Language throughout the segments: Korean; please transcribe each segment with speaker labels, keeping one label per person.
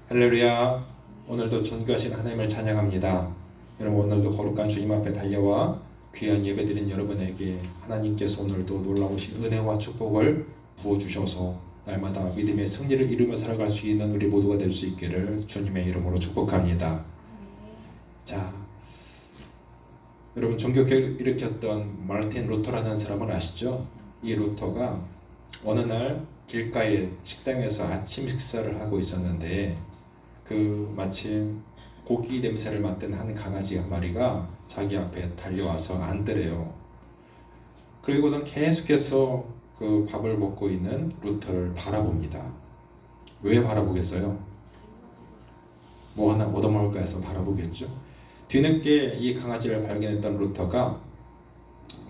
Speaker 1: 할렐루야. 오늘도 존귀하신 하나님을 찬양합니다. 여러분, 오늘도 거룩한 주님 앞에 달려와 귀한 예배드린 여러분에게 하나님께서 오늘도 놀라우신 은혜와 축복을 부어주셔서 날마다 믿음의 승리를 이루며 살아갈 수 있는 우리 모두가 될 수 있기를 주님의 이름으로 축복합니다. 자, 여러분, 종교개혁을 일으켰던 마르틴 루터라는 사람을 아시죠? 이 루터가 어느 날 길가에 식당에서 아침 식사를 하고 있었는데 마침 고기 냄새를 맡은 한 강아지 한 마리가 자기 앞에 달려와서 앉더래요. 그리고선 계속해서 그 밥을 먹고 있는 루터를 바라봅니다. 왜 바라보겠어요? 뭐 하나 얻어먹을까 해서 바라보겠죠. 뒤늦게 이 강아지를 발견했던 루터가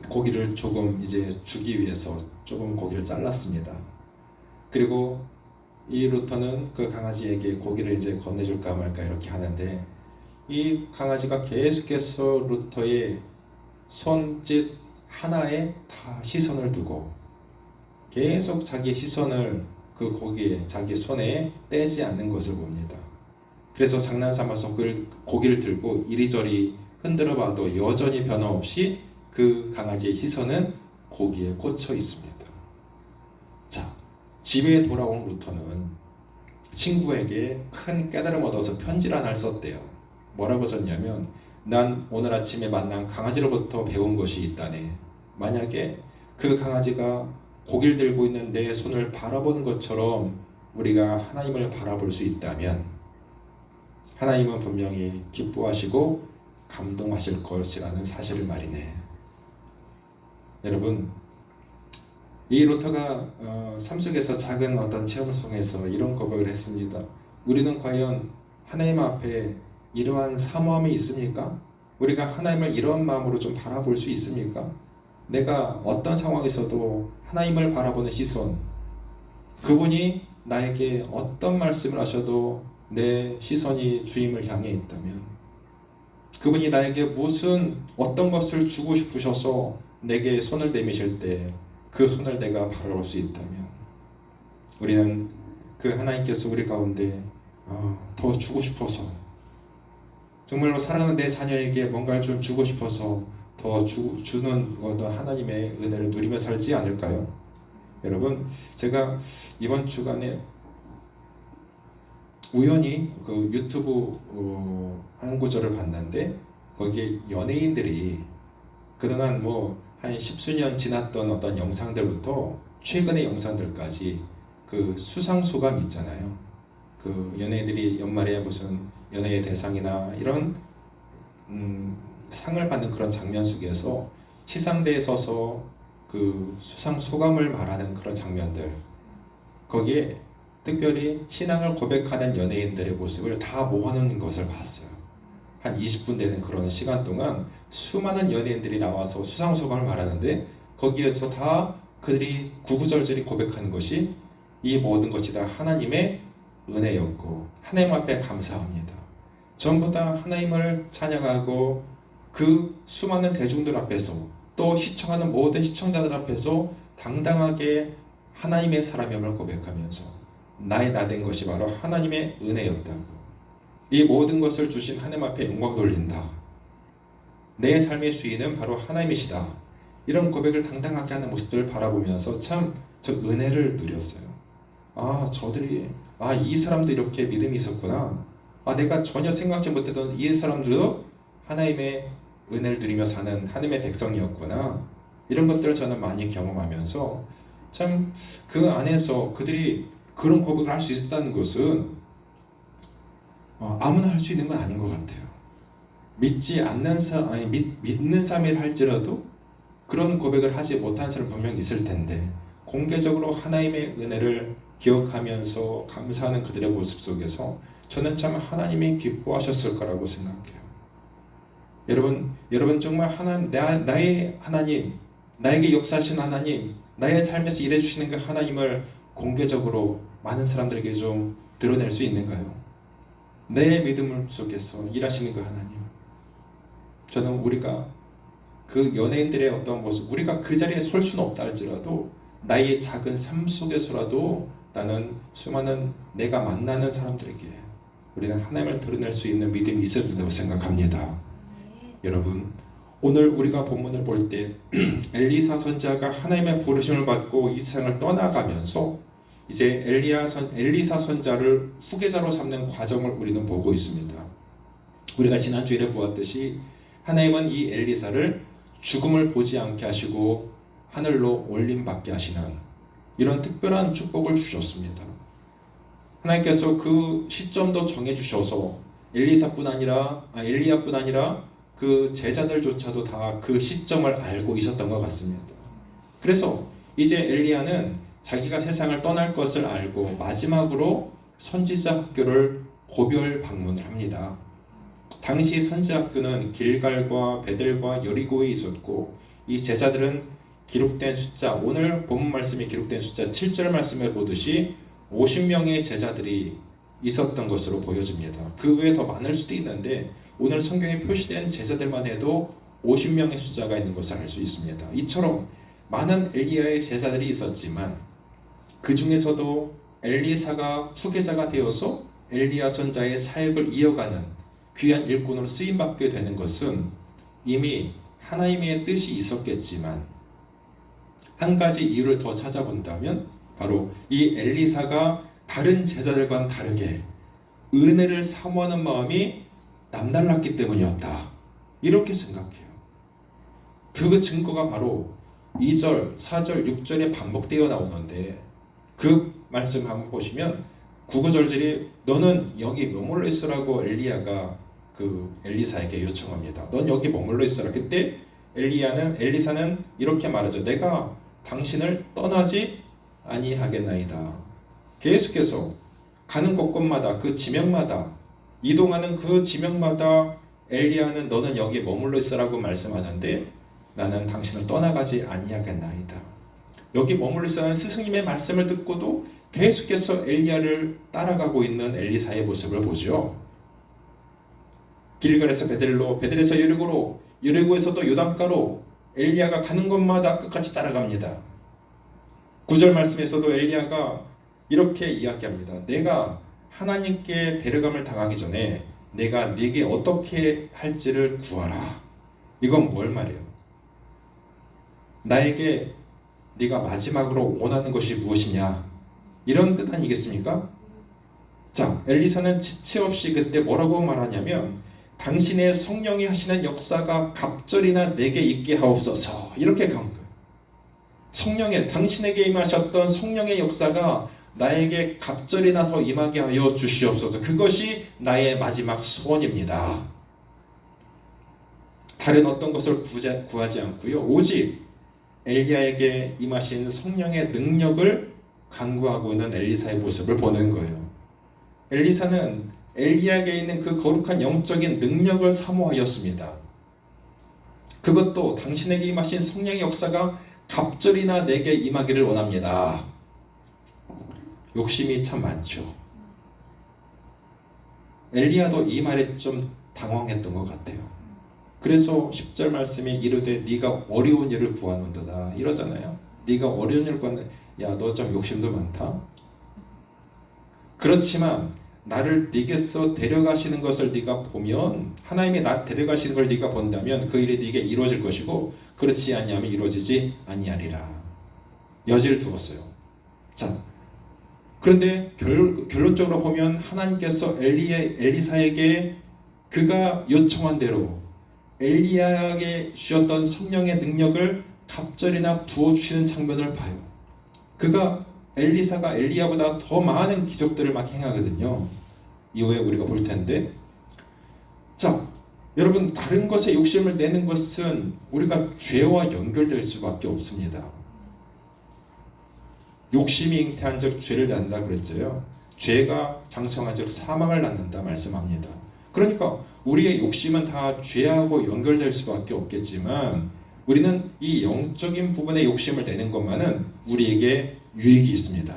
Speaker 1: 고기를 조금 이제 주기 위해서 조금 고기를 잘랐습니다. 그리고 이 루터는 그 강아지에게 고기를 이제 건네줄까 말까 이렇게 하는데 이 강아지가 계속해서 루터의 손짓 하나에 다 시선을 두고 계속 자기 시선을 그 고기에 자기 손에 떼지 않는 것을 봅니다. 그래서 장난삼아서 그 고기를 들고 이리저리 흔들어 봐도 여전히 변함없이 그 강아지의 시선은 고기에 꽂혀 있습니다. 자, 집에 돌아온 루터는 친구에게 큰 깨달음 얻어서 편지를 하나를 썼대요. 뭐라고 썼냐면, 난 오늘 아침에 만난 강아지로부터 배운 것이 있다네. 만약에 그 강아지가 고기를 들고 있는 내 손을 바라보는 것처럼 우리가 하나님을 바라볼 수 있다면 하나님은 분명히 기뻐하시고 감동하실 것이라는 사실을 말이네. 여러분, 이 루터가 삶 속에서 작은 어떤 체험을 통해서 이런 고백을 했습니다. 우리는 과연 하나님 앞에 이러한 사모함이 있습니까? 우리가 하나님을 이런 마음으로 좀 바라볼 수 있습니까? 내가 어떤 상황에서도 하나님을 바라보는 시선, 그분이 나에게 어떤 말씀을 하셔도 내 시선이 주님을 향해 있다면, 그분이 나에게 어떤 것을 주고 싶으셔서 내게 손을 내미실 때 그 손을 내가 바라볼 수 있다면, 우리는 그 하나님께서 우리 가운데 더 주고 싶어서, 정말로 사랑하는 내 자녀에게 뭔가를 좀 주고 싶어서 더 주는 어떤 하나님의 은혜를 누리며 살지 않을까요? 여러분, 제가 이번 주간에 우연히 그 유튜브 한 구절을 봤는데, 거기에 연예인들이 그동안 한 십수년 지났던 어떤 영상들부터 최근의 영상들까지 그 수상소감 있잖아요. 그 연예인들이 연말에 무슨 연예의 대상이나 이런 상을 받는 그런 장면 속에서 시상대에 서서 그 수상소감을 말하는 그런 장면들, 거기에 특별히 신앙을 고백하는 연예인들의 모습을 다 모아놓은 것을 봤어요. 한 20분 되는 그런 시간 동안 수많은 연예인들이 나와서 수상소감을 말하는데, 거기에서 다 그들이 구구절절히 고백하는 것이 이 모든 것이 다 하나님의 은혜였고 하나님 앞에 감사합니다. 전부 다 하나님을 찬양하고 그 수많은 대중들 앞에서, 또 시청하는 모든 시청자들 앞에서 당당하게 하나님의 사람임을 고백하면서 나의 나된 것이 바로 하나님의 은혜였다고, 이 모든 것을 주신 하나님 앞에 영광 돌린다, 내 삶의 주인은 바로 하나님이시다, 이런 고백을 당당하게 하는 모습들을 바라보면서 참 저 은혜를 누렸어요. 이 사람도 이렇게 믿음이 있었구나, 내가 전혀 생각지 못했던 이 사람들도 하나님의 은혜를 누리며 사는 하나님의 백성이었구나, 이런 것들을 저는 많이 경험하면서 참 그 안에서 그들이 그런 고백을 할 수 있었다는 것은 아무나 할 수 있는 건 아닌 것 같아요. 믿는 사람이라 할지라도 그런 고백을 하지 못한 사람 분명히 있을 텐데, 공개적으로 하나님의 은혜를 기억하면서 감사하는 그들의 모습 속에서 저는 참 하나님이 기뻐하셨을 거라고 생각해요. 여러분 정말 나의 하나님, 나에게 역사하신 하나님, 나의 삶에서 일해주시는 그 하나님을 공개적으로 많은 사람들에게 좀 드러낼 수 있는가요? 내 믿음 속에서 일하시는 그 하나님, 저는 우리가 그 연예인들의 어떤 모습, 우리가 그 자리에 설 수는 없다 할지라도 나의 작은 삶 속에서라도 나는 수많은 내가 만나는 사람들에게 우리는 하나님을 드러낼 수 있는 믿음이 있어야 된다고 생각합니다. 여러분, 오늘 우리가 본문을 볼 때 엘리사 선지자가 하나님의 부르심을 받고 이 세상을 떠나가면서 이제 엘리사 선지자를 후계자로 삼는 과정을 우리는 보고 있습니다. 우리가 지난 주일에 보았듯이 하나님은 이 엘리사를 죽음을 보지 않게 하시고 하늘로 올림받게 하시는 이런 특별한 축복을 주셨습니다. 하나님께서 그 시점도 정해주셔서 엘리야뿐 아니라 그 제자들조차도 다 그 시점을 알고 있었던 것 같습니다. 그래서 이제 엘리야는 자기가 세상을 떠날 것을 알고 마지막으로 선지자 학교를 고별 방문을 합니다. 당시 선지자 학교는 길갈과 베델과 여리고에 있었고 이 제자들은 기록된 숫자, 오늘 본문 말씀에 기록된 숫자 7절 말씀을 보듯이 50명의 제자들이 있었던 것으로 보여집니다. 그 외에 더 많을 수도 있는데 오늘 성경에 표시된 제자들만 해도 50명의 숫자가 있는 것을 알 수 있습니다. 이처럼 많은 엘리야의 제자들이 있었지만 그 중에서도 엘리사가 후계자가 되어서 엘리야 선자의 사역을 이어가는 귀한 일꾼으로 쓰임받게 되는 것은 이미 하나님의 뜻이 있었겠지만 한 가지 이유를 더 찾아본다면 바로 이 엘리사가 다른 제자들과는 다르게 은혜를 사모하는 마음이 남달랐기 때문이었다. 이렇게 생각해요. 그 증거가 바로 2절, 4절, 6절에 반복되어 나오는데 그 말씀 한번 보시면 구구절절이 너는 여기 머물러 있으라고 엘리야가 그 엘리사에게 요청합니다. 넌 여기 머물러 있어라. 그때 엘리사는 이렇게 말하죠. 내가 당신을 떠나지 아니하겠나이다. 계속해서 가는 곳곳마다 그 지명마다 이동하는 그 지명마다 엘리야는 너는 여기 머물러 있으라고 말씀하는데 나는 당신을 떠나가지 아니하겠나이다. 여기 머물러 있으라는 스승님의 말씀을 듣고도 계속해서 엘리야를 따라가고 있는 엘리사의 모습을 보죠. 길갈에서 베델로, 베델에서 여리고로, 여리고에서도 요단가로 엘리야가 가는 곳마다 끝까지 따라갑니다. 9절 말씀에서도 엘리야가 이렇게 이야기합니다. 내가 하나님께 데려감을 당하기 전에 내가 네게 어떻게 할지를 구하라. 이건 뭘 말이에요? 나에게 네가 마지막으로 원하는 것이 무엇이냐? 이런 뜻 아니겠습니까? 자, 엘리사는 지체 없이 그때 뭐라고 말하냐면 당신의 성령이 하시는 역사가 갑절이나 내게 있게 하옵소서. 이렇게 간 거예요. 성령의 당신에게 임하셨던 성령의 역사가 나에게 갑절이나 더 임하게 하여 주시옵소서. 그것이 나의 마지막 소원입니다. 다른 어떤 것을 구하지 않고요. 오직 엘리야에게 임하신 성령의 능력을 간구하고 있는 엘리사의 모습을 보는 거예요. 엘리사는 엘리야에게 있는 그 거룩한 영적인 능력을 사모하였습니다. 그것도 당신에게 임하신 성령의 역사가 갑절이나 내게 임하기를 원합니다. 욕심이 참 많죠. 엘리야도 이 말에 좀 당황했던 것 같아요. 그래서 10절 말씀이 이르되 네가 어려운 일을 구하는도다 이러잖아요. 네가 어려운 일을 구하는, 야, 너 좀 욕심도 많다. 그렇지만 나를 네게서 데려가시는 것을 네가 보면, 하나님이 나 데려가시는 걸 네가 본다면 그 일이 네게 이루어질 것이고 그렇지 아니하면 이루어지지 아니하리라. 여지를 두었어요. 자, 그런데 결론적으로 보면 하나님께서 엘리사에게 그가 요청한 대로 엘리야에게 주셨던 성령의 능력을 갑절이나 부어주시는 장면을 봐요. 엘리사가 엘리야보다 더 많은 기적들을 막 행하거든요. 이후에 우리가 볼 텐데, 자, 여러분, 다른 것에 욕심을 내는 것은 우리가 죄와 연결될 수밖에 없습니다. 욕심이 잉태한 즉 죄를 낳는다 그랬죠. 죄가 장성한 즉 사망을 낳는다 말씀합니다. 그러니까 우리의 욕심은 다 죄하고 연결될 수밖에 없겠지만 우리는 이 영적인 부분에 욕심을 내는 것만은 우리에게 유익이 있습니다.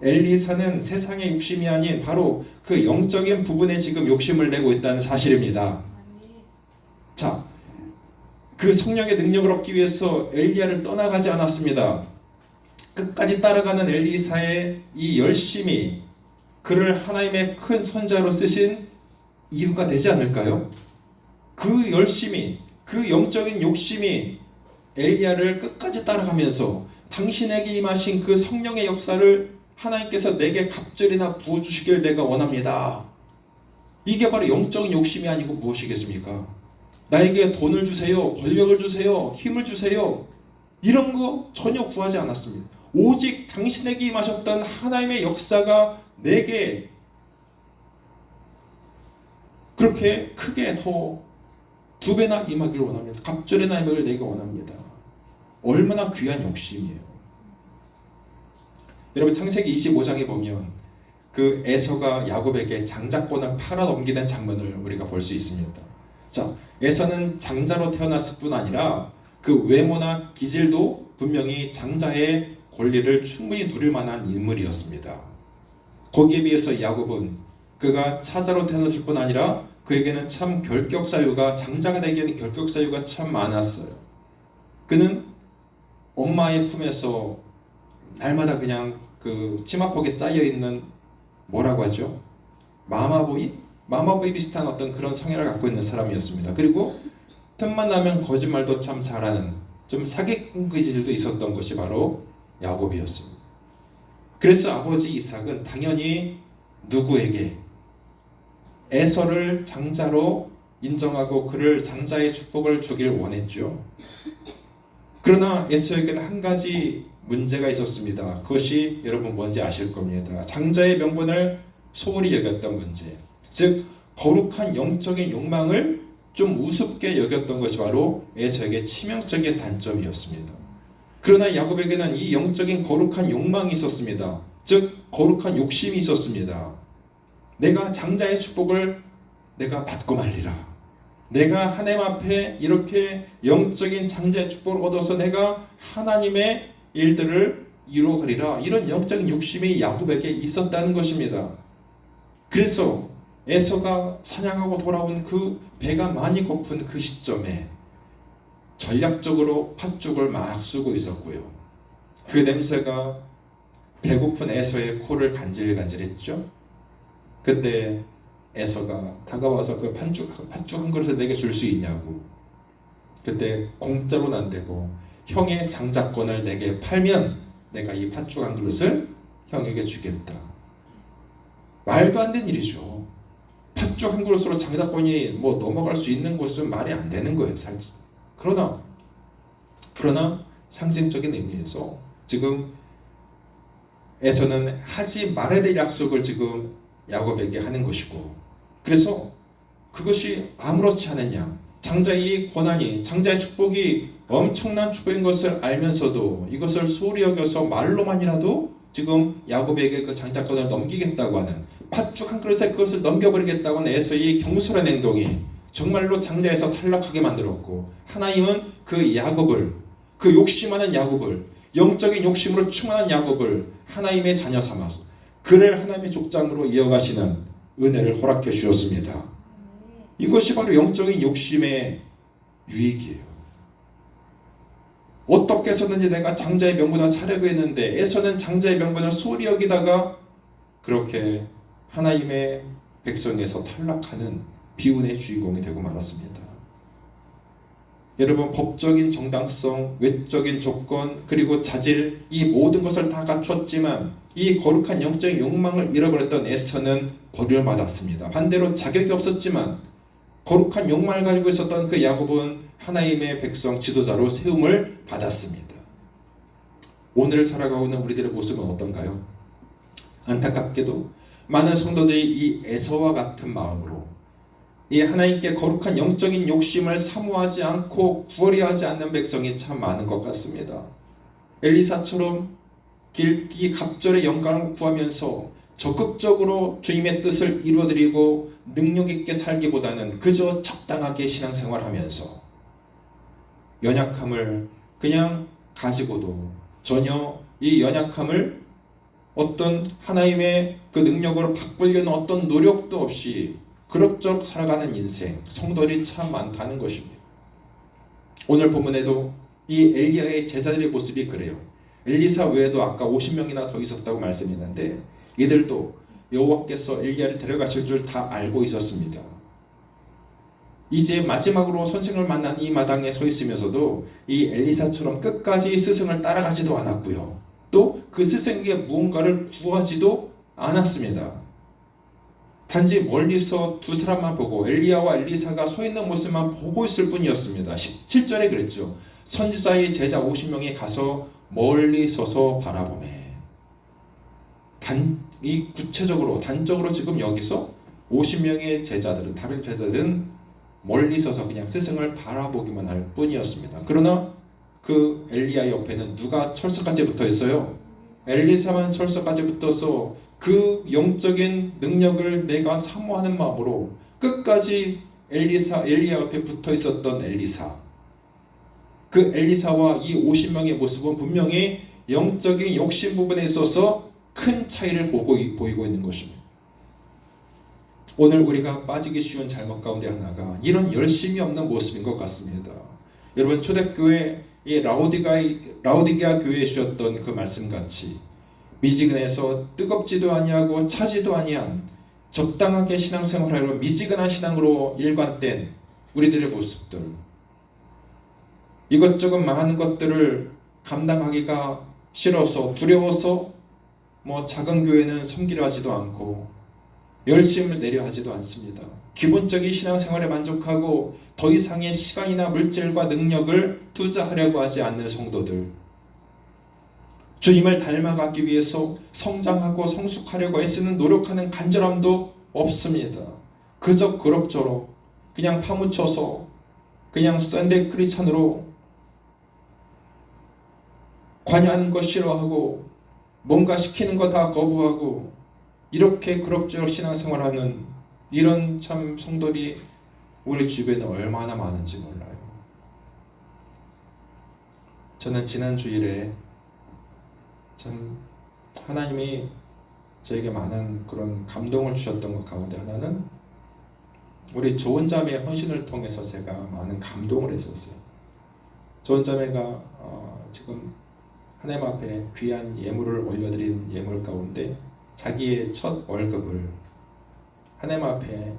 Speaker 1: 엘리사는 세상의 욕심이 아닌 바로 그 영적인 부분에 지금 욕심을 내고 있다는 사실입니다. 자, 그 성령의 능력을 얻기 위해서 엘리야를 떠나가지 않았습니다. 끝까지 따라가는 엘리사의 이 열심이 그를 하나님의 큰 선자로 쓰신 이유가 되지 않을까요? 그 열심이, 그 영적인 욕심이 엘리야를 끝까지 따라가면서 당신에게 임하신 그 성령의 역사를 하나님께서 내게 갑절이나 부어주시길 내가 원합니다. 이게 바로 영적인 욕심이 아니고 무엇이겠습니까? 나에게 돈을 주세요, 권력을 주세요, 힘을 주세요, 이런 거 전혀 구하지 않았습니다. 오직 당신에게 임하셨던 하나님의 역사가 내게 그렇게 크게 더 2배나 임하기를 원합니다. 갑절이나 임하기를 내게 원합니다. 얼마나 귀한 욕심이에요. 여러분, 창세기 25장에 보면 그 에서가 야곱에게 장자권을 팔아 넘기는 장면을 우리가 볼 수 있습니다. 자, 에서는 장자로 태어났을 뿐 아니라 그 외모나 기질도 분명히 장자의 권리를 충분히 누릴 만한 인물이었습니다. 거기에 비해서 야곱은 그가 차자로 태어났을 뿐 아니라 그에게는 참 결격사유가, 장자가 되기에는 결격사유가 참 많았어요. 그는 엄마의 품에서 날마다 그냥 그 치마폭에 쌓여있는, 뭐라고 하죠? 마마보이 비슷한 어떤 그런 성향을 갖고 있는 사람이었습니다. 그리고 틈만 나면 거짓말도 참 잘하는, 좀 사기꾼 기질도 있었던 것이 바로 야곱이었습니다. 그래서 아버지 이삭은 당연히 누구에게? 에서를 장자로 인정하고 그를 장자의 축복을 주길 원했죠. 그러나 에서에게는 한 가지 문제가 있었습니다. 그것이 여러분 뭔지 아실 겁니다. 장자의 명분을 소홀히 여겼던 문제, 즉 거룩한 영적인 욕망을 좀 우습게 여겼던 것이 바로 에서에게 치명적인 단점이었습니다. 그러나 야곱에게는 이 영적인 거룩한 욕망이 있었습니다. 즉 거룩한 욕심이 있었습니다. 내가 장자의 축복을 내가 받고 말리라. 내가 하나님 앞에 이렇게 영적인 장자의 축복을 얻어서 내가 하나님의 일들을 이루어가리라. 이런 영적인 욕심이 야곱에게 있었다는 것입니다. 그래서 에서가 사냥하고 돌아온 그 배가 많이 고픈 그 시점에 전략적으로 팥죽을 막 쓰고 있었고요. 그 냄새가 배고픈 에서의 코를 간질간질했죠. 그때 에서가 다가와서 그 팥죽 한 그릇을 내게 줄 수 있냐고. 그때 공짜로는 안 되고 형의 장자권을 내게 팔면 내가 이 팥죽 한 그릇을 형에게 주겠다. 말도 안 되는 일이죠. 팥죽 한 그릇으로 장자권이 뭐 넘어갈 수 있는 것은 말이 안 되는 거예요. 그러나 상징적인 의미에서 지금 에서는 하지 말아야 될 약속을 지금 야곱에게 하는 것이고, 그래서 그것이 아무렇지 않은 양, 장자의 권한이, 장자의 축복이 엄청난 축복인 것을 알면서도 이것을 소홀히 여겨서 말로만이라도 지금 야곱에게 그 장자권을 넘기겠다고 하는, 팥죽 한 그릇에 그것을 넘겨버리겠다고 하는 에서의 경솔한 행동이 정말로 장자에서 탈락하게 만들었고, 하나님은 그 야곱을, 그 욕심하는 야곱을, 영적인 욕심으로 충만한 야곱을 하나님의 자녀 삼아서 그를 하나님의 족장으로 이어가시는 은혜를 허락해 주셨습니다. 이것이 바로 영적인 욕심의 유익이에요. 어떻게 해서든지 내가 장자의 명분을 사려고 했는데 에서는 장자의 명분을 소홀히 여기다가 그렇게 하나님의 백성에서 탈락하는 비운의 주인공이 되고 말았습니다. 여러분, 법적인 정당성, 외적인 조건, 그리고 자질, 이 모든 것을 다 갖췄지만 이 거룩한 영적인 욕망을 잃어버렸던 에서는 벌을 받았습니다. 반대로 자격이 없었지만 거룩한 욕망을 가지고 있었던 그 야곱은 하나님의 백성 지도자로 세움을 받았습니다. 오늘을 살아가고 있는 우리들의 모습은 어떤가요? 안타깝게도 많은 성도들이 이 에서와 같은 마음으로 이 하나님께 거룩한 영적인 욕심을 사모하지 않고 구하려하지 않는 백성이 참 많은 것 같습니다. 엘리사처럼 이 갑절의 영광을 구하면서 적극적으로 주님의 뜻을 이루어드리고 능력 있게 살기보다는 그저 적당하게 신앙생활하면서 연약함을 그냥 가지고도 전혀 이 연약함을 어떤 하나님의 그 능력으로 바꾸려는 어떤 노력도 없이 그럭저럭 살아가는 인생, 성도들이 참 많다는 것입니다. 오늘 본문에도 이 엘리야의 제자들의 모습이 그래요. 엘리사 외에도 아까 50명이나 더 있었다고 말씀했는데 이들도 여호와께서 엘리야를 데려가실 줄 다 알고 있었습니다. 이제 마지막으로 선생을 만난 이 마당에 서 있으면서도 이 엘리사처럼 끝까지 스승을 따라가지도 않았고요. 또 그 스승에게 무언가를 구하지도 않았습니다. 단지 멀리서 두 사람만 보고 엘리야와 엘리사가 서 있는 모습만 보고 있을 뿐이었습니다. 17절에 그랬죠. 선지자의 제자 50명이 가서 멀리 서서 바라보매. 이 구체적으로 단적으로 지금 여기서 50명의 제자들은, 다른 제자들은 멀리 서서 그냥 스승을 바라보기만 할 뿐이었습니다. 그러나 그 엘리야 옆에는 누가 철석까지 붙어 있어요? 엘리사만 철석까지 붙어서 그 영적인 능력을 내가 사모하는 마음으로 끝까지 엘리야 옆에 붙어 있었던 엘리사. 그 엘리사와 이 50명의 모습은 분명히 영적인 욕심 부분에 있어서 큰 차이를 보이고 있는 것입니다. 오늘 우리가 빠지기 쉬운 잘못 가운데 하나가 이런 열심이 없는 모습인 것 같습니다. 여러분, 초대교회 이 라오디게아 교회에 주셨던 그 말씀같이 미지근해서 뜨겁지도 아니하고 차지도 아니한 적당하게 신앙생활하려 미지근한 신앙으로 일관된 우리들의 모습들, 이것저것 많은 것들을 감당하기가 싫어서 두려워서 작은 교회는 섬기려 하지도 않고 열심을 내려 하지도 않습니다. 기본적인 신앙생활에 만족하고 더 이상의 시간이나 물질과 능력을 투자하려고 하지 않는 성도들, 주님을 닮아가기 위해서 성장하고 성숙하려고 애쓰는 노력하는 간절함도 없습니다. 그저 그럭저럭 그냥 파묻혀서 그냥 썬데이 크리스찬으로 관여하는 거 싫어하고 뭔가 시키는 거 다 거부하고 이렇게 그럭저럭 신앙생활하는 이런 참 성도들이 우리 주변에 얼마나 많은지 몰라요. 저는 지난 주일에 참 하나님이 저에게 많은 그런 감동을 주셨던 것 가운데 하나는 우리 좋은 자매의 헌신을 통해서 제가 많은 감동을 했었어요. 좋은 자매가 지금 하나님 앞에 귀한 예물을 올려드린 예물 가운데 자기의 첫 월급을 하나님 앞에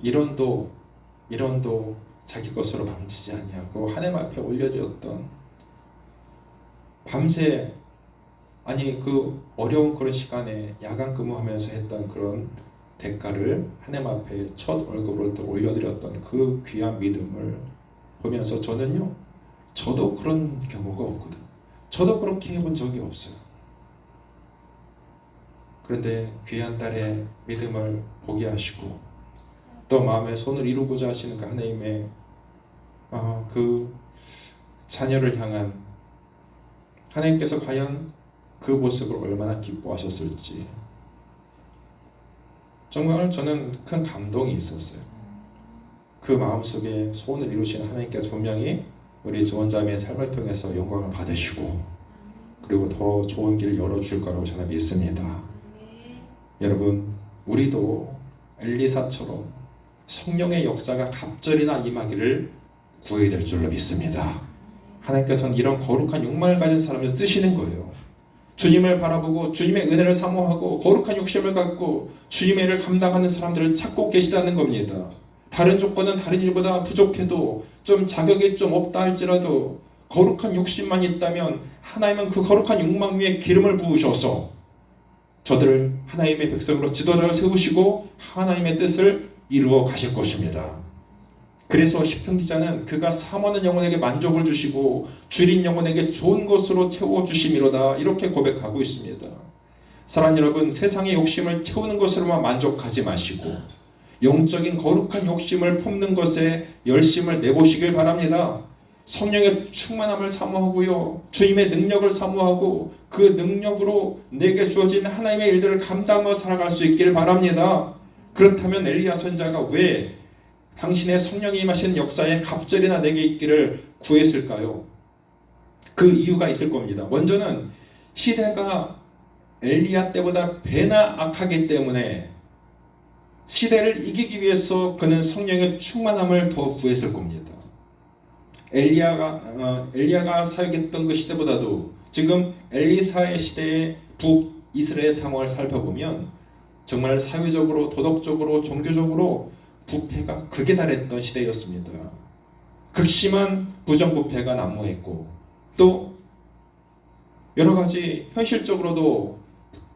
Speaker 1: 1원도 자기 것으로 망치지 아니하고 하나님 앞에 올려드렸던, 밤새 그 어려운 그런 시간에 야간 근무하면서 했던 그런 대가를 하나님 앞에 첫 월급으로 또 올려드렸던 그 귀한 믿음을 보면서 저도 그런 경우가 없거든요. 저도 그렇게 해본 적이 없어요. 그런데 귀한 딸의 믿음을 보게 하시고 또 마음에 손을 이루고자 하시는 그 하나님의 그 자녀를 향한 하나님께서 과연 그 모습을 얼마나 기뻐하셨을지 정말 저는 큰 감동이 있었어요. 그 마음속에 소원을 이루시는 하나님께서 분명히 우리 좋은 자매의 삶을 통해서 영광을 받으시고 그리고 더 좋은 길을 열어줄 거라고 저는 믿습니다. 여러분, 우리도 엘리사처럼 성령의 역사가 갑절이나 임하기를 구해야 될 줄로 믿습니다. 하나님께서는 이런 거룩한 욕망을 가진 사람을 쓰시는 거예요. 주님을 바라보고 주님의 은혜를 사모하고 거룩한 욕심을 갖고 주님의 일을 감당하는 사람들을 찾고 계시다는 겁니다. 다른 조건은 다른 일보다 부족해도 좀 자격이 좀 없다 할지라도 거룩한 욕심만 있다면 하나님은 그 거룩한 욕망 위에 기름을 부으셔서 저들을 하나님의 백성으로 지도자로 세우시고 하나님의 뜻을 이루어 가실 것입니다. 그래서 시편 기자는 그가 사모하는 영혼에게 만족을 주시고 줄인 영혼에게 좋은 것으로 채워주심이로다 이렇게 고백하고 있습니다. 사랑하는 여러분, 세상의 욕심을 채우는 것으로만 만족하지 마시고 영적인 거룩한 욕심을 품는 것에 열심을 내보시길 바랍니다. 성령의 충만함을 사모하고요, 주님의 능력을 사모하고 그 능력으로 내게 주어진 하나님의 일들을 감당하며 살아갈 수 있기를 바랍니다. 그렇다면 엘리야 선자가 왜 당신의 성령이 임하시는 역사에 갑절이나 내게 있기를 구했을까요? 그 이유가 있을 겁니다. 먼저는 시대가 엘리야 때보다 배나 악하기 때문에 시대를 이기기 위해서 그는 성령의 충만함을 더 구했을 겁니다. 엘리야가 사역했던 그 시대보다도 지금 엘리사의 시대의 북이스라엘 상황을 살펴보면 정말 사회적으로, 도덕적으로, 종교적으로 부패가 극에 달했던 시대였습니다. 극심한 부정부패가 난무했고 또 여러 가지 현실적으로도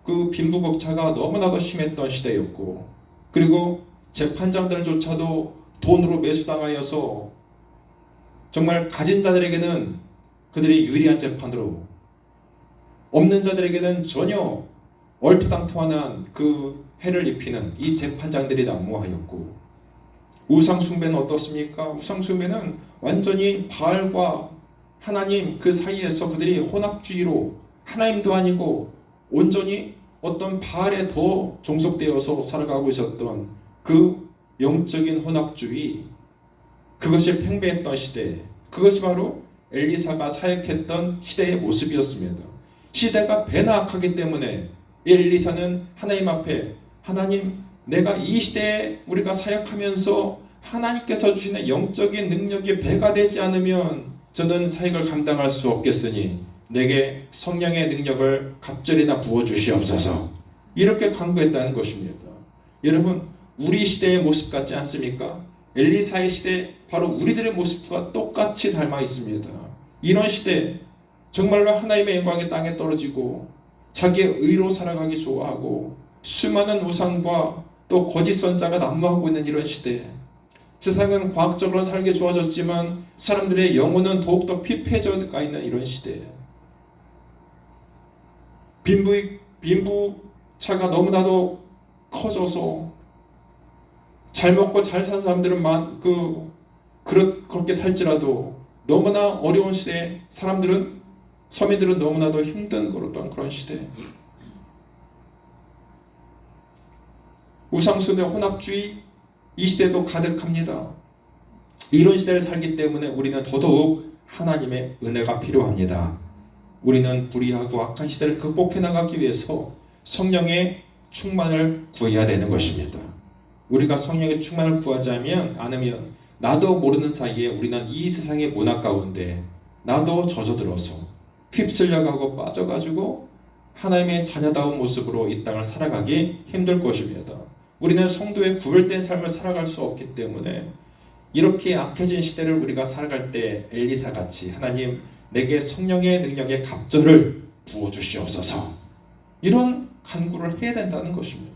Speaker 1: 그 빈부격차가 너무나도 심했던 시대였고, 그리고 재판장들조차도 돈으로 매수당하여서 정말 가진 자들에게는 그들이 유리한 재판으로, 없는 자들에게는 전혀 얼토당토하는 그 해를 입히는 이 재판장들이 난무하였고, 우상숭배는 어떻습니까? 우상숭배는 완전히 바알과 하나님 그 사이에서 그들이 혼합주의로, 하나님도 아니고 온전히 어떤 바알에 더 종속되어서 살아가고 있었던 그 영적인 혼합주의, 그것이 팽배했던 시대, 그것이 바로 엘리사가 사역했던 시대의 모습이었습니다. 시대가 배나 악하기 때문에 엘리사는 하나님 앞에, 하나님, 내가 이 시대에 우리가 사역하면서 하나님께서 주시는 영적인 능력이 배가 되지 않으면 저는 사역을 감당할 수 없겠으니 내게 성령의 능력을 갑절이나 부어주시옵소서, 이렇게 간구했다는 것입니다. 여러분, 우리 시대의 모습 같지 않습니까? 엘리사의 시대, 바로 우리들의 모습과 똑같이 닮아 있습니다. 이런 시대, 정말로 하나님의 영광이 땅에 떨어지고 자기의 의로 살아가기 좋아하고 수많은 우상과 또 거짓 선자가 난무하고 있는 이런 시대, 세상은 과학적으로는 살기 좋아졌지만 사람들의 영혼은 더욱더 피폐해져가 있는 이런 시대, 빈부차가 너무나도 커져서 잘 먹고 잘 사는 사람들은 그렇게 살지라도 너무나 어려운 시대에 사람들은, 서민들은 너무나도 힘든 그런 시대, 우상숭배, 혼합주의, 이 시대도 가득합니다. 이런 시대를 살기 때문에 우리는 더더욱 하나님의 은혜가 필요합니다. 우리는 불의하고 악한 시대를 극복해 나가기 위해서 성령의 충만을 구해야 되는 것입니다. 우리가 성령의 충만을 구하지 않으면 나도 모르는 사이에 우리는 이 세상의 문화 가운데 나도 젖어들어서 휩쓸려가고 빠져가지고 하나님의 자녀다운 모습으로 이 땅을 살아가기 힘들 것입니다. 우리는 성도의 구별된 삶을 살아갈 수 없기 때문에 이렇게 악해진 시대를 우리가 살아갈 때 엘리사같이 하나님, 내게 성령의 능력의 갑절을 부어주시옵소서, 이런 간구를 해야 된다는 것입니다.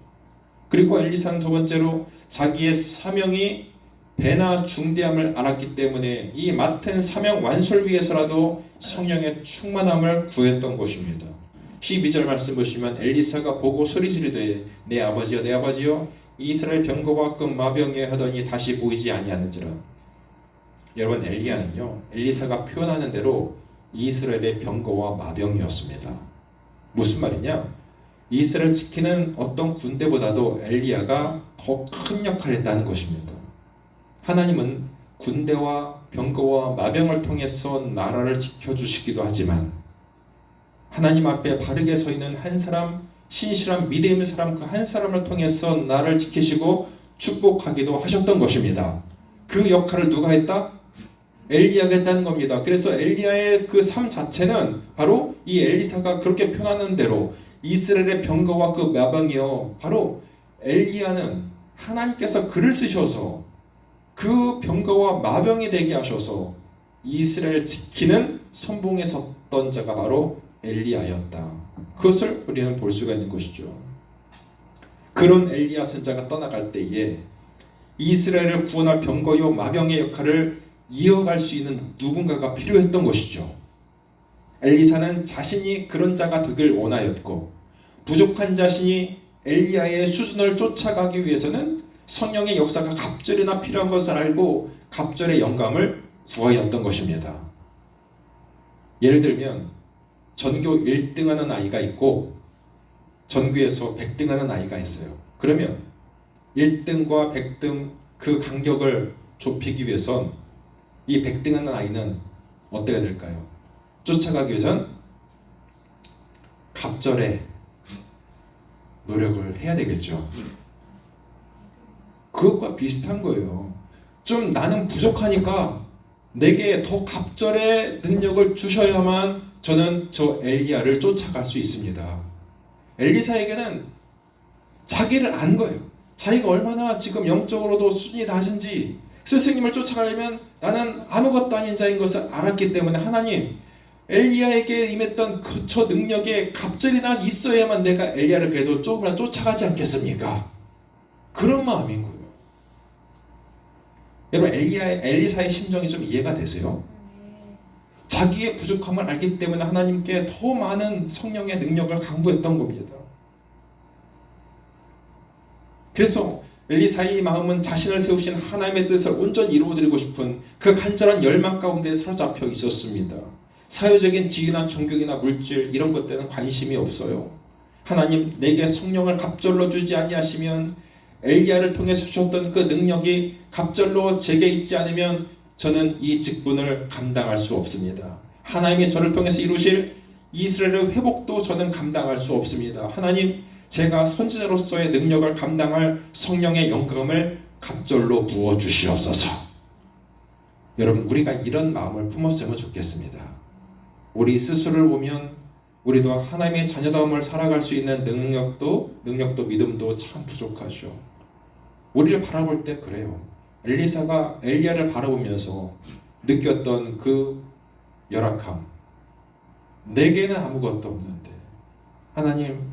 Speaker 1: 그리고 엘리사는 두 번째로 자기의 사명이 배나 중대함을 알았기 때문에 이 맡은 사명 완수를 위해서라도 성령의 충만함을 구했던 것입니다. 12절 말씀 보시면 엘리사가 보고 소리 지르되 내 아버지여 내 아버지여 이스라엘 병거와 그 마병에 하더니 다시 보이지 아니하는지라. 여러분, 엘리야는요, 엘리사가 표현하는 대로 이스라엘의 병거와 마병이었습니다. 무슨 말이냐? 이스라엘 지키는 어떤 군대보다도 엘리야가 더 큰 역할을 했다는 것입니다. 하나님은 군대와 병거와 마병을 통해서 나라를 지켜주시기도 하지만 하나님 앞에 바르게 서 있는 한 사람, 신실한 믿음의 사람, 그 한 사람을 통해서 나를 지키시고 축복하기도 하셨던 것입니다. 그 역할을 누가 했다? 엘리야가 했다는 겁니다. 그래서 엘리야의 그 삶 자체는 바로 이 엘리사가 그렇게 표현하는 대로 이스라엘의 병거와 그 마병이요, 바로 엘리야는 하나님께서 글을 쓰셔서 그 병거와 마병이 되게 하셔서 이스라엘 지키는 선봉에 섰던 자가 바로 엘리야였다. 그것을 우리는 볼 수가 있는 것이죠. 그런 엘리야 선자가 떠나갈 때에 이스라엘을 구원할 병거요 마병의 역할을 이어갈 수 있는 누군가가 필요했던 것이죠. 엘리사는 자신이 그런 자가 되길 원하였고, 부족한 자신이 엘리야의 수준을 쫓아가기 위해서는 성령의 역사가 갑절이나 필요한 것을 알고 갑절의 영감을 구하였던 것입니다. 예를 들면 전교 1등하는 아이가 있고 전교에서 100등하는 아이가 있어요. 그러면 1등과 100등 그 간격을 좁히기 위해선 이 100등하는 아이는 어때야 될까요? 쫓아가기 위해선 갑절에 노력을 해야 되겠죠. 그것과 비슷한 거예요. 좀 나는 부족하니까 내게 더 갑절의 능력을 주셔야만 저는 저 엘리야를 쫓아갈 수 있습니다. 엘리사에게는 자기를 안 거예요. 자기가 얼마나 지금 영적으로도 수준이 낮은지, 스승님을 쫓아가려면 나는 아무것도 아닌 자인 것을 알았기 때문에 하나님, 엘리야에게 임했던 저 능력에 갑절이나 있어야만 내가 엘리야를 그래도 조금이나 쫓아가지 않겠습니까? 그런 마음인 거예요. 여러분, 엘리사의 심정이 좀 이해가 되세요? 자기의 부족함을 알기 때문에 하나님께 더 많은 성령의 능력을 강구했던 겁니다. 그래서 엘리사의 마음은 자신을 세우신 하나님의 뜻을 온전히 이루어드리고 싶은 그 간절한 열망 가운데 사로잡혀 있었습니다. 사회적인 지위나 종교이나 물질 이런 것 때는 관심이 없어요. 하나님, 내게 성령을 갑절로 주지 아니하시면, 엘리야를 통해서 주셨던 그 능력이 갑절로 제게 있지 않으면 저는 이 직분을 감당할 수 없습니다. 하나님이 저를 통해서 이루실 이스라엘의 회복도 저는 감당할 수 없습니다. 하나님, 제가 선지자로서의 능력을 감당할 성령의 영감을 갑절로 부어주시옵소서. 여러분, 우리가 이런 마음을 품었으면 좋겠습니다. 우리 스스로를 보면 우리도 하나님의 자녀다움을 살아갈 수 있는 능력도 믿음도 참 부족하죠. 우리를 바라볼 때 그래요. 엘리사가 엘리야를 바라보면서 느꼈던 그 열악함, 내게는 아무것도 없는데 하나님,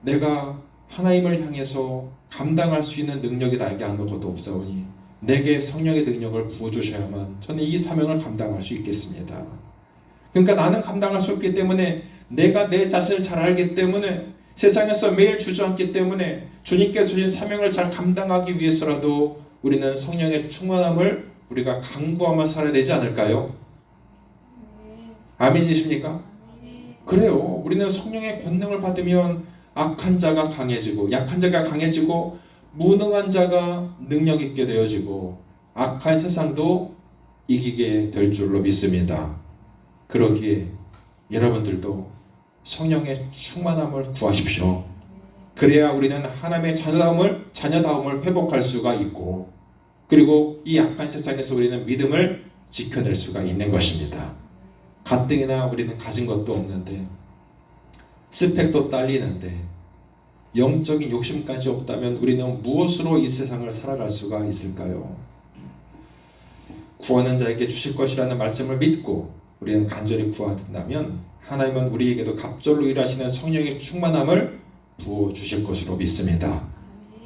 Speaker 1: 내가 하나님을 향해서 감당할 수 있는 능력이 나에게 아무것도 없사오니 내게 성령의 능력을 부어주셔야만 저는 이 사명을 감당할 수 있겠습니다. 그러니까 나는 감당할 수 없기 때문에, 내가 내 자신을 잘 알기 때문에, 세상에서 매일 주저앉기 때문에 주님께 주신 사명을 잘 감당하기 위해서라도 우리는 성령의 충만함을 우리가 강구하며 살아야 되지 않을까요? 아멘이십니까? 그래요. 우리는 성령의 권능을 받으면 악한 자가 강해지고, 약한 자가 강해지고, 무능한 자가 능력 있게 되어지고, 악한 세상도 이기게 될 줄로 믿습니다. 그러기에 여러분들도 성령의 충만함을 구하십시오. 그래야 우리는 하나님의 자녀다움을 회복할 수가 있고, 그리고 이 악한 세상에서 우리는 믿음을 지켜낼 수가 있는 것입니다. 가뜩이나 우리는 가진 것도 없는데, 스펙도 딸리는데, 영적인 욕심까지 없다면 우리는 무엇으로 이 세상을 살아갈 수가 있을까요? 구하는 자에게 주실 것이라는 말씀을 믿고 우리는 간절히 구한다면 하나님은 우리에게도 갑절로 일하시는 성령의 충만함을 부어주실 것으로 믿습니다.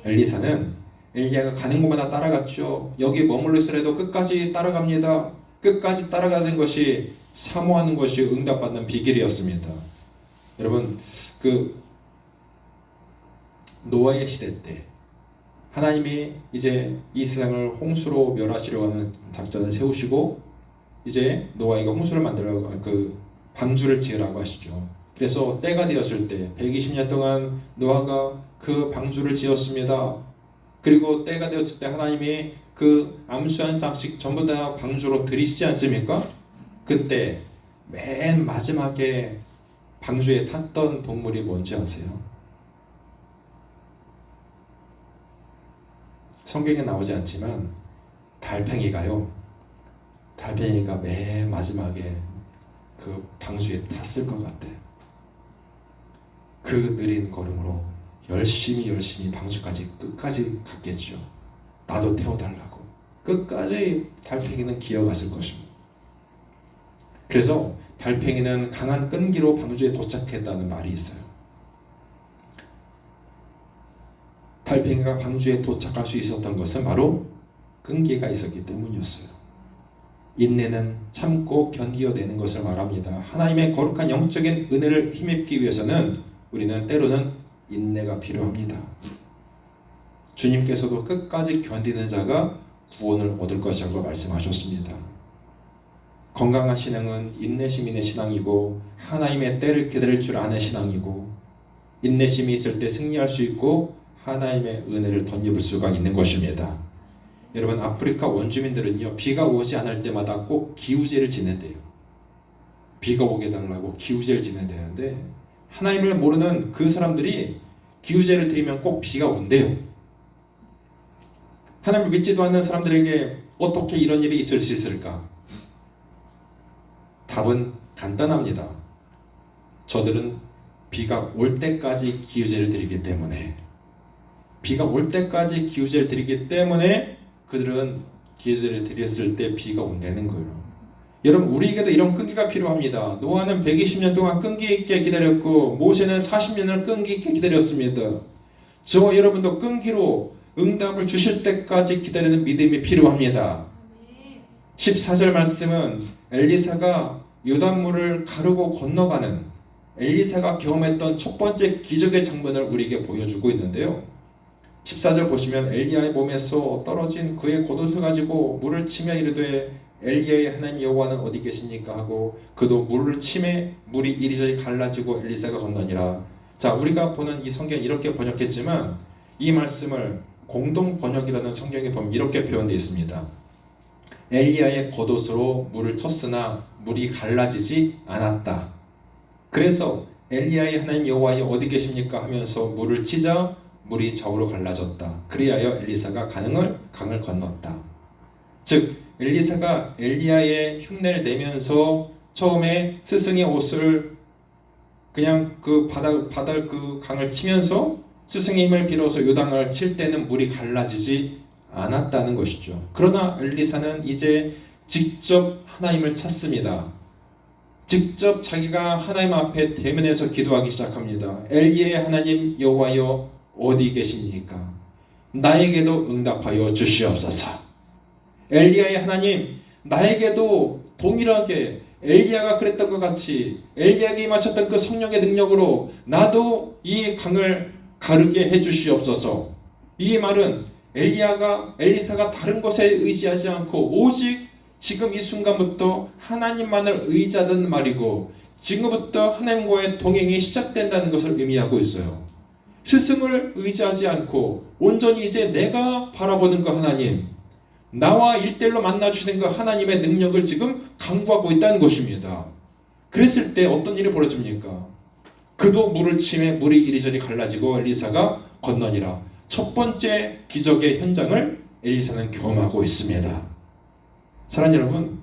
Speaker 1: 엘리사는 엘리야가 가는 곳마다 따라갔죠. 여기 머물러 있으라도 끝까지 따라갑니다. 끝까지 따라가는 것이, 사모하는 것이 응답받는 비결이었습니다. 여러분, 노아의 시대 때 하나님이 이제 이 세상을 홍수로 멸하시려고 하는 작전을 세우시고, 이제 노아에게 홍수를 만들라고, 방주를 지으라고 하시죠. 그래서 때가 되었을 때 120년 동안 노아가 그 방주를 지었습니다. 그리고 때가 되었을 때 하나님이 그 암수 한 쌍씩 전부 다 방주로 들이시지 않습니까? 그때 맨 마지막에 방주에 탔던 동물이 뭔지 아세요? 성경에 나오지 않지만 달팽이가 맨 마지막에 그 방주에 탔을 것 같아요. 그 느린 걸음으로 열심히 방주까지 끝까지 갔겠죠. 나도 태워달라고. 끝까지 달팽이는 기어갔을 것입니다. 그래서 달팽이는 강한 끈기로 방주에 도착했다는 말이 있어요. 달팽이가 방주에 도착할 수 있었던 것은 바로 끈기가 있었기 때문이었어요. 인내는 참고 견디어내는 것을 말합니다. 하나님의 거룩한 영적인 은혜를 힘입기 위해서는 우리는 때로는 인내가 필요합니다. 주님께서도 끝까지 견디는 자가 구원을 얻을 것이라고 말씀하셨습니다. 건강한 신앙은 인내심의 신앙이고, 하나님의 때를 기다릴 줄 아는 신앙이고, 인내심이 있을 때 승리할 수 있고 하나님의 은혜를 덧입을 수가 있는 것입니다. 여러분, 아프리카 원주민들은요, 비가 오지 않을 때마다 꼭 기우제를 지낸대요. 비가 오게 해달라고 기우제를 지낸다는데, 하나님을 모르는 그 사람들이 기우제를 드리면 꼭 비가 온대요. 하나님을 믿지도 않는 사람들에게 어떻게 이런 일이 있을 수 있을까? 답은 간단합니다. 저들은 비가 올 때까지 기우제를 드리기 때문에 비가 올 때까지 기우제를 드리기 때문에 그들은 기우제를 드렸을 때 비가 온다는 거예요. 여러분, 우리에게도 이런 끈기가 필요합니다. 노아는 120년 동안 끈기 있게 기다렸고 모세는 40년을 끈기 있게 기다렸습니다. 저와 여러분도 끈기로 응답을 주실 때까지 기다리는 믿음이 필요합니다. 14절 말씀은 엘리사가 요단물을 가르고 건너가는 엘리사가 경험했던 첫 번째 기적의 장면을 우리에게 보여주고 있는데요. 14절 보시면 엘리야의 몸에서 떨어진 그의 겉옷을 가지고 물을 치며 이르되 엘리야의 하나님 여호와는 어디 계십니까 하고 그도 물을 치매 물이 이리저리 갈라지고 엘리사가 건너니라. 자, 우리가 보는 이 성경 이렇게 번역했지만 이 말씀을 공동 번역이라는 성경에 보면 이렇게 표현되어 있습니다. 엘리야의 겉옷으로 물을 쳤으나 물이 갈라지지 않았다. 그래서 엘리야의 하나님 여호와여 어디 계십니까 하면서 물을 치자 물이 좌우로 갈라졌다. 그리하여 엘리사가 강을 건넜다. 즉 엘리사가 엘리야의 흉내를 내면서 처음에 스승의 옷을 그냥 그 바다 그 강을 치면서 스승의 힘을 빌어서 요단강을 칠 때는 물이 갈라지지 않았다는 것이죠. 그러나 엘리사는 이제 직접 하나님을 찾습니다. 직접 자기가 하나님 앞에 대면해서 기도하기 시작합니다. 엘리야의 하나님 여호와여 어디 계십니까? 나에게도 응답하여 주시옵소서. 엘리야의 하나님, 나에게도 동일하게 엘리야가 그랬던 것 같이 엘리야에게 임하셨던 그 성령의 능력으로 나도 이 강을 가르게 해주시옵소서. 이 말은 엘리사가 다른 것에 의지하지 않고 오직 지금 이 순간부터 하나님만을 의지하는 말이고 지금부터 하나님과의 동행이 시작된다는 것을 의미하고 있어요. 스승을 의지하지 않고 온전히 이제 내가 바라보는 그 하나님, 나와 일대일로 만나주시는 그 하나님의 능력을 지금 강구하고 있다는 것입니다. 그랬을 때 어떤 일이 벌어집니까? 그도 물을 치매 물이 이리저리 갈라지고 엘리사가 건너니라. 첫 번째 기적의 현장을 엘리사는 경험하고 있습니다. 사랑하는 여러분,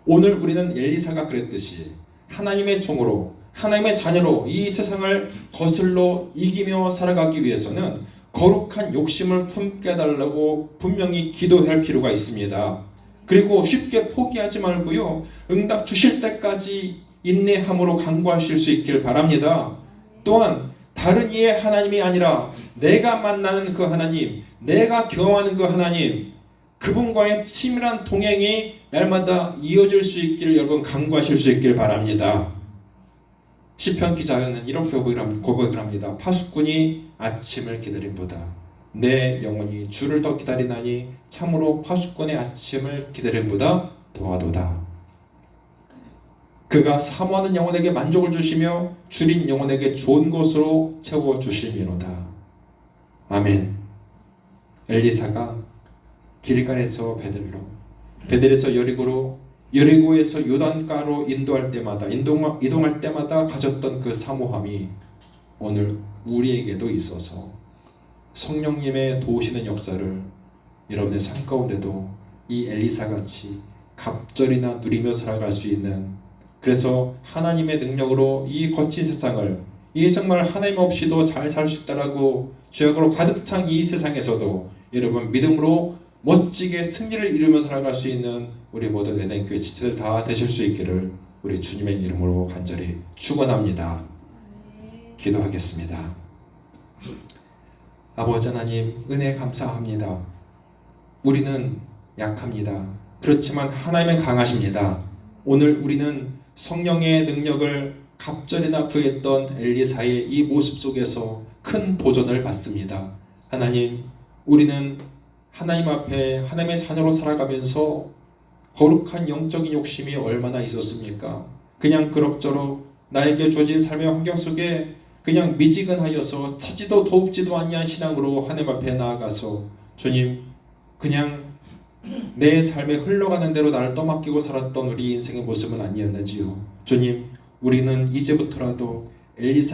Speaker 1: 오늘 우리는 엘리사가 그랬듯이 하나님의 종으로 하나님의 자녀로 이 세상을 거슬러 이기며 살아가기 위해서는 거룩한 욕심을 품게 해달라고 분명히 기도해야 할 필요가 있습니다. 그리고 쉽게 포기하지 말고요, 응답 주실 때까지 인내함으로 간구하실 수 있길 바랍니다. 또한 다른 이의 하나님이 아니라 내가 만나는 그 하나님, 내가 경험하는 그 하나님, 그분과의 치밀한 동행이 날마다 이어질 수 있기를 여러분 간구하실 수 있길 바랍니다. 시편 기자는 이렇게 고백을 합니다. 파수꾼이 아침을 기다림보다 내 영혼이 주를 더 기다리나니 참으로 파수꾼의 아침을 기다림보다 더하도다. 그가 사모하는 영혼에게 만족을 주시며 줄인 영혼에게 좋은 것으로 채워주심이로다. 아멘. 엘리사가 길갈에서 베델에서 여리고로, 여리고에서 요단가로 이동할 때마다 가졌던 그 사모함이 오늘 우리에게도 있어서 성령님의 도우시는 역사를 여러분의 삶 가운데도 이 엘리사같이 갑절이나 누리며 살아갈 수 있는, 그래서 하나님의 능력으로 이 거친 세상을, 이 정말 하나님 없이도 잘 살 수 있다라고 죄악으로 가득 찬 이 세상에서도 여러분 믿음으로 멋지게 승리를 이루며 살아갈 수 있는 우리 모든 에덴교회 지체들 다 되실 수 있기를 우리 주님의 이름으로 간절히 축원합니다. 기도하겠습니다. 아버지 하나님, 은혜 감사합니다. 우리는 약합니다. 그렇지만 하나님은 강하십니다. 오늘 우리는 성령의 능력을 갑절이나 구했던 엘리사의 이 모습 속에서 큰 도전을 받습니다. 하나님, 우리는 하나님 앞에 하나님의 자녀로 살아가면서 거룩한 영적인 욕심이 얼마나 있었습니까? 그냥 그럭저럭 나에게 주어진 삶의 환경 속에 그냥 미지근하여서 차지도 더웁지도 아니한 신앙으로 하나님 앞에 나아가서 주님, 그냥 내 삶에 흘러가는 대로 나를 떠맡기고 살았던 우리 인생의 모습은 아니었는지요. 주님, 우리는 이제부터라도 엘리사